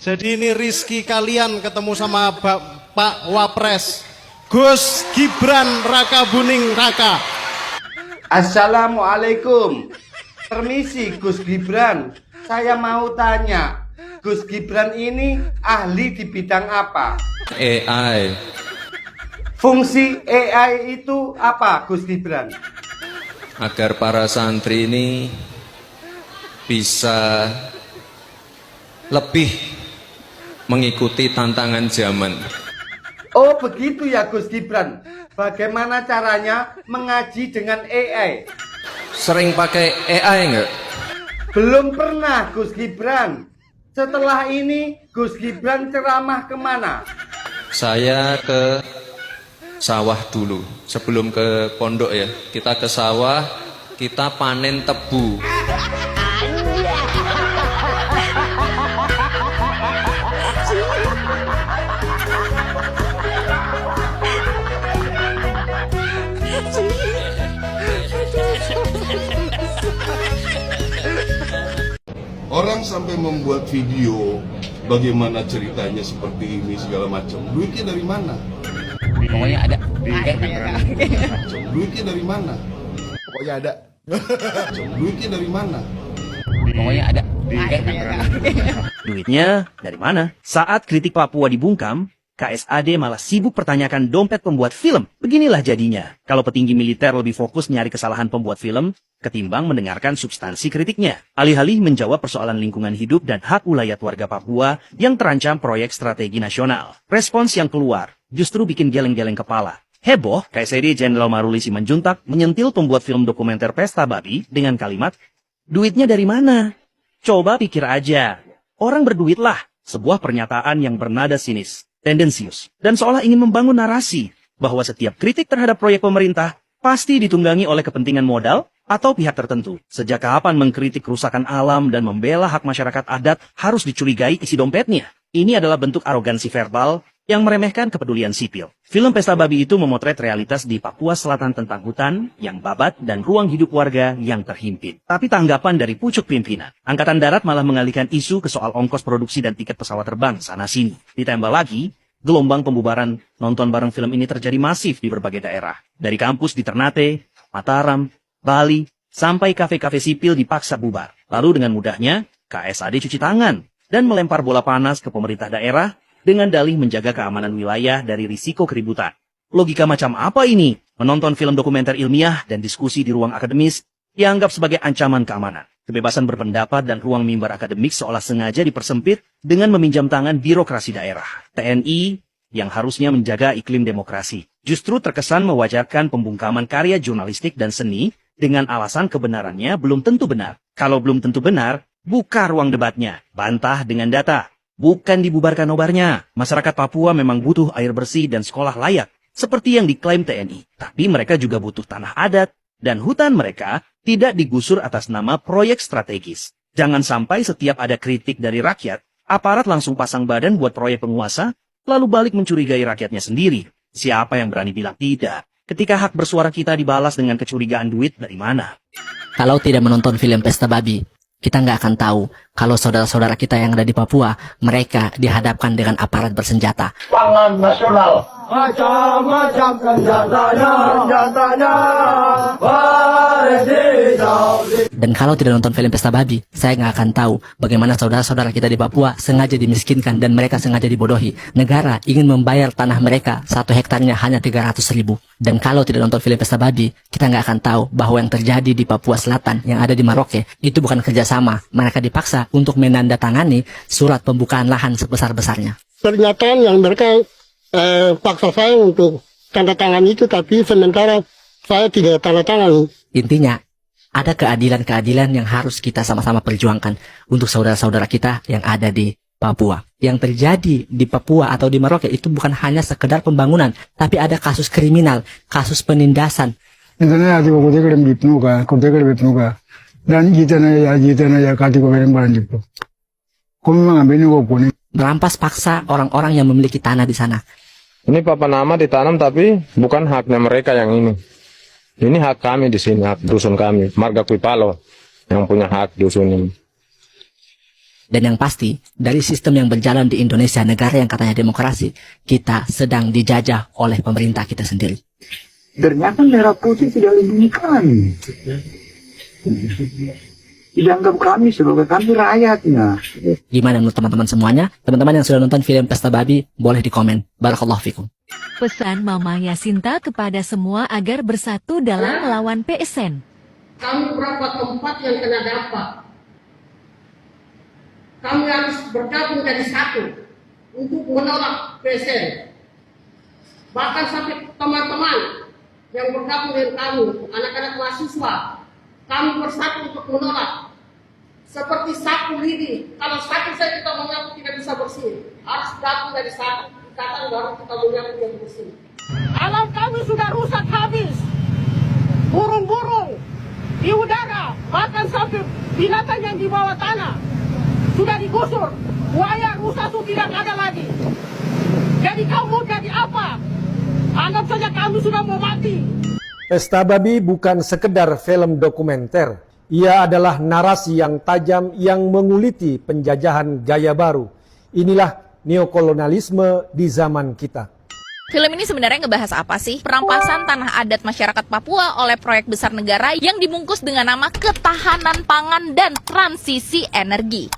Jadi ini Rizky kalian ketemu sama Pak Wapres Gus Gibran Raka Buning Raka. Assalamualaikum. Permisi Gus Gibran, saya mau tanya, Gus Gibran ini ahli di bidang apa? AI. Fungsi AI itu apa Gus Gibran? Agar para santri ini bisa lebih mengikuti tantangan zaman. Oh begitu ya Gus Gibran. Bagaimana caranya mengaji dengan AI? Sering pakai AI enggak? Belum pernah Gus Gibran. Setelah ini Gus Gibran ceramah kemana? Saya ke sawah dulu. Sebelum ke pondok ya. Kita ke sawah, kita panen tebu. Orang sampai membuat video bagaimana ceritanya seperti ini segala macam. Duitnya dari mana? Pokoknya ada. Duitnya dari mana? Pokoknya ada. Duitnya dari mana? Pokoknya ada. Duitnya dari mana? Saat kritik Papua dibungkam, KSAD malah sibuk pertanyakan dompet pembuat film. Beginilah jadinya. Kalau petinggi militer lebih fokus nyari kesalahan pembuat film, ketimbang mendengarkan substansi kritiknya. Alih-alih menjawab persoalan lingkungan hidup dan hak ulayat warga Papua yang terancam proyek strategi nasional. Respons yang keluar justru bikin geleng-geleng kepala. Heboh, KSAD Jenderal Maruli Simanjuntak menyentil pembuat film dokumenter Pesta Babi dengan kalimat, "Duitnya dari mana?" Coba pikir aja. Orang berduitlah. Sebuah pernyataan yang bernada sinis, tendensius, dan seolah ingin membangun narasi bahwa setiap kritik terhadap proyek pemerintah pasti ditunggangi oleh kepentingan modal atau pihak tertentu. Sejak kapan mengkritik kerusakan alam dan membela hak masyarakat adat harus dicurigai isi dompetnya? Ini adalah bentuk arogansi verbal yang meremehkan kepedulian sipil. Film Pesta Babi itu memotret realitas di Papua Selatan tentang hutan yang babat dan ruang hidup warga yang terhimpit. Tapi tanggapan dari pucuk pimpinan, Angkatan Darat malah mengalihkan isu ke soal ongkos produksi dan tiket pesawat terbang sana-sini. Ditambah lagi, gelombang pembubaran nonton bareng film ini terjadi masif di berbagai daerah. Dari kampus di Ternate, Mataram, Bali, sampai kafe-kafe sipil dipaksa bubar. Lalu dengan mudahnya, KSAD cuci tangan dan melempar bola panas ke pemerintah daerah dengan dalih menjaga keamanan wilayah dari risiko keributan. Logika macam apa ini? Menonton film dokumenter ilmiah dan diskusi di ruang akademis dianggap sebagai ancaman keamanan. Kebebasan berpendapat dan ruang mimbar akademik seolah sengaja dipersempit dengan meminjam tangan birokrasi daerah. TNI yang harusnya menjaga iklim demokrasi justru terkesan mewajarkan pembungkaman karya jurnalistik dan seni dengan alasan kebenarannya belum tentu benar. Kalau belum tentu benar, buka ruang debatnya, bantah dengan data. Bukan dibubarkan nobarnya. Masyarakat Papua memang butuh air bersih dan sekolah layak, seperti yang diklaim TNI. Tapi mereka juga butuh tanah adat, dan hutan mereka tidak digusur atas nama proyek strategis. Jangan sampai setiap ada kritik dari rakyat, aparat langsung pasang badan buat proyek penguasa, lalu balik mencurigai rakyatnya sendiri. Siapa yang berani bilang tidak? Ketika hak bersuara kita dibalas dengan kecurigaan duit dari mana? Kalau tidak menonton film Pesta Babi, kita nggak akan tahu kalau saudara-saudara kita yang ada di Papua, mereka dihadapkan dengan aparat bersenjata. Pangan nasional. Macam-macam senjatanya. Dan kalau tidak nonton film Pesta Babi, saya nggak akan tahu bagaimana saudara-saudara kita di Papua sengaja dimiskinkan dan mereka sengaja dibodohi. Negara ingin membayar tanah mereka 1 hektarnya hanya 300.000. Dan kalau tidak nonton film Pesta Babi, kita nggak akan tahu bahwa yang terjadi di Papua Selatan yang ada di Merauke itu bukan kerjasama. Mereka dipaksa untuk menandatangani surat pembukaan lahan sebesar-besarnya. Pernyataan yang mereka paksa saya untuk tanda tangan itu, tapi sementara saya tidak tanda tangan. Intinya, ada keadilan-keadilan yang harus kita sama-sama perjuangkan untuk saudara-saudara kita yang ada di Papua. Yang terjadi di Papua atau di Merauke itu bukan hanya sekedar pembangunan, tapi ada kasus kriminal, kasus penindasan. Merampas paksa orang-orang yang memiliki tanah di sana. Ini papan nama ditanam tapi bukan haknya mereka yang ini. Ini hak kami di sini, hak dusun kami, Marga Kuipalo yang punya hak dusun ini. Dan yang pasti, dari sistem yang berjalan di Indonesia, negara yang katanya demokrasi, kita sedang dijajah oleh pemerintah kita sendiri. Ternyata merah putih tidak lindungi kami. Dianggap kami sebagai kami rakyatnya. Gimana menurut teman-teman semuanya? Teman-teman yang sudah nonton film Pesta Babi, boleh di komen. Barakallahu fikum. Pesan Mama Yasinta kepada semua agar bersatu dalam melawan PSN. Kami berapa tempat yang kena dampak. Kami harus bergabung jadi satu untuk menolak PSN. Bahkan sampai teman-teman yang bergabung dengan kami, anak-anak mahasiswa, kami bersatu untuk menolak. Seperti sapu lidi, kalau sapu saja kita menyapu tidak bisa bersih, harus gabung dari satu ikatan baru kita menyapu yang bersih. Alam kami sudah rusak habis, burung-burung di udara, bahkan sampai binatang yang di bawah tanah sudah digusur, buaya rusa itu tidak ada lagi. Jadi kamu mau jadi apa? Anggap saja kami sudah mau mati. Pesta Babi bukan sekedar film dokumenter. Ia adalah narasi yang tajam yang menguliti penjajahan gaya baru. Inilah neokolonialisme di zaman kita. Film ini sebenarnya ngebahas apa sih? Perampasan tanah adat masyarakat Papua oleh proyek besar negara yang dibungkus dengan nama ketahanan pangan dan transisi energi.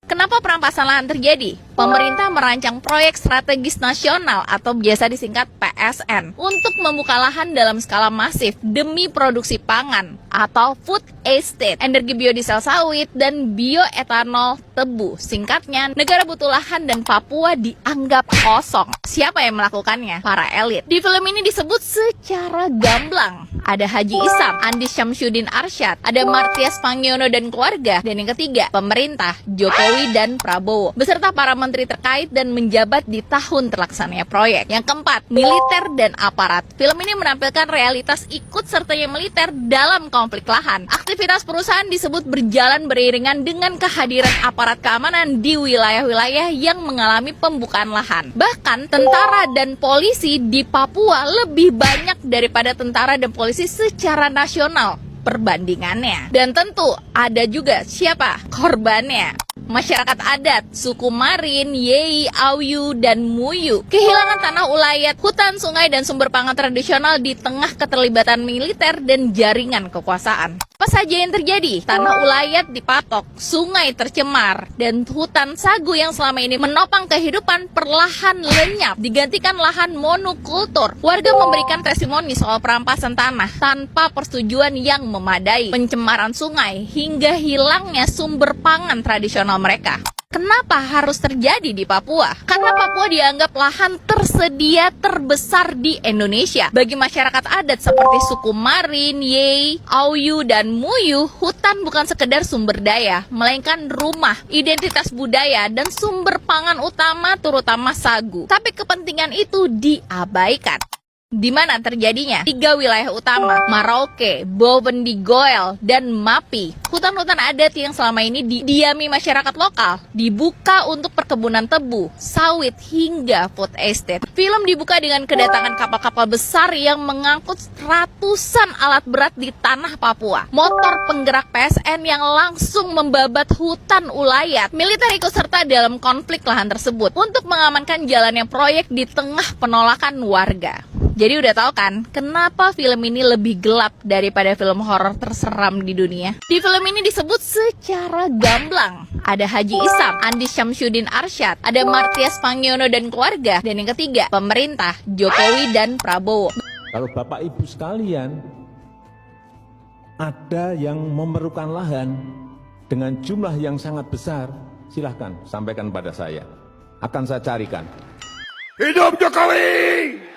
Kenapa perampasan lahan terjadi? Pemerintah merancang proyek strategis nasional atau biasa disingkat PSN untuk membuka lahan dalam skala masif demi produksi pangan atau food estate, energi biodiesel sawit, dan bioetanol tebu. Singkatnya, negara butuh lahan dan Papua dianggap kosong. Siapa yang melakukannya? Para elit. Di film ini disebut secara gamblang. Ada Haji Isam, Andi Syamsuddin Arsyad, ada Martias Pangiono dan keluarga, dan yang ketiga, pemerintah, Jokowi dan Prabowo, beserta para menteri terkait dan menjabat di tahun terlaksananya proyek. Yang keempat, militer dan aparat. Film ini menampilkan realitas ikut sertanya militer dalam konflik lahan. Aktivitas perusahaan disebut berjalan beriringan dengan kehadiran aparat keamanan di wilayah-wilayah yang mengalami pembukaan lahan. Bahkan, tentara dan polisi di Papua lebih banyak daripada tentara dan polisi secara nasional perbandingannya. Dan tentu ada juga siapa korbannya. Masyarakat adat, suku Marin, Yei, Auyu, dan Muyu kehilangan tanah ulayat, hutan, sungai, dan sumber pangan tradisional di tengah keterlibatan militer dan jaringan kekuasaan. Apa saja yang terjadi? Tanah ulayat dipatok, sungai tercemar, dan hutan sagu yang selama ini menopang kehidupan perlahan lenyap, digantikan lahan monokultur. Warga memberikan testimoni soal perampasan tanah tanpa persetujuan yang memadai, pencemaran sungai, hingga hilangnya sumber pangan tradisional mereka. Kenapa harus terjadi di Papua? Karena Papua dianggap lahan tersedia terbesar di Indonesia. Bagi masyarakat adat seperti suku Marin, Yei, Auyu, dan Muyu, hutan bukan sekedar sumber daya, melainkan rumah, identitas budaya, dan sumber pangan utama terutama sagu. Tapi kepentingan itu diabaikan. Di mana terjadinya? 3 wilayah utama, Merauke, Bovendigul, dan Mapi. Hutan-hutan adat yang selama ini didiami masyarakat lokal dibuka untuk perkebunan tebu, sawit, hingga food estate. Film dibuka dengan kedatangan kapal-kapal besar yang mengangkut ratusan alat berat di tanah Papua. Motor penggerak PSN yang langsung membabat hutan ulayat. Militer ikut serta dalam konflik lahan tersebut untuk mengamankan jalannya proyek di tengah penolakan warga. Jadi udah tahu kan, kenapa film ini lebih gelap daripada film horor terseram di dunia? Di film ini disebut secara gamblang. Ada Haji Isam, Andi Syamsuddin Arsyad, ada Martias Pangiono dan keluarga, dan yang ketiga, pemerintah, Jokowi dan Prabowo. Kalau Bapak Ibu sekalian, ada yang memerlukan lahan dengan jumlah yang sangat besar, silahkan sampaikan pada saya. Akan saya carikan. Hidup Jokowi!